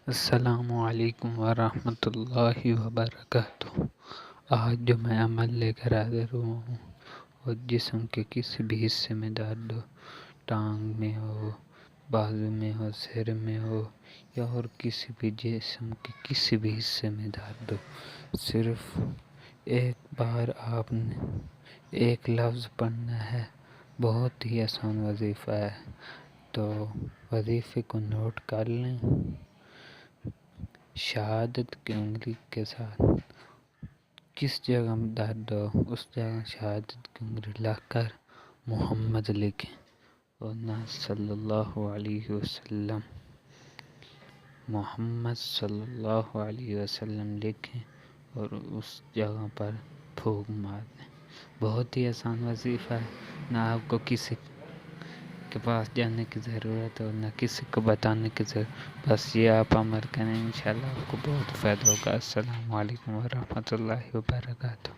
السلام علیکم ورحمۃ اللہ وبرکاتہ۔ آج جو میں عمل لے کر حاضر ہوا ہوں اور جسم کے کسی بھی حصے میں درد ہو، ٹانگ میں ہو، بازو میں ہو، سر میں ہو یا اور کسی بھی جسم کے کسی بھی حصے میں درد ہو، صرف ایک بار آپ نے ایک لفظ پڑھنا ہے۔ بہت ہی آسان وظیفہ ہے، تو وظیفے کو نوٹ کر لیں۔ شہادت کی انگلی کے ساتھ کس جگہ میں درد ہو اس جگہ شہادت کی انگلی لگ کر محمد لکھیں اور نہ صلی اللہ علیہ وسلم، محمد صلی اللہ علیہ وسلم لکھیں اور اس جگہ پر پھونک مار دیں۔ بہت ہی آسان وظیفہ ہے، نہ آپ کو کسی کے پاس جانے کی ضرورت ہے اور نہ کسی کو بتانے کی ضرورت، بس یہ آپ عمل کریں، انشاءاللہ آپ کو بہت فائدہ ہوگا۔ السلام علیکم ورحمۃ اللہ وبرکاتہ۔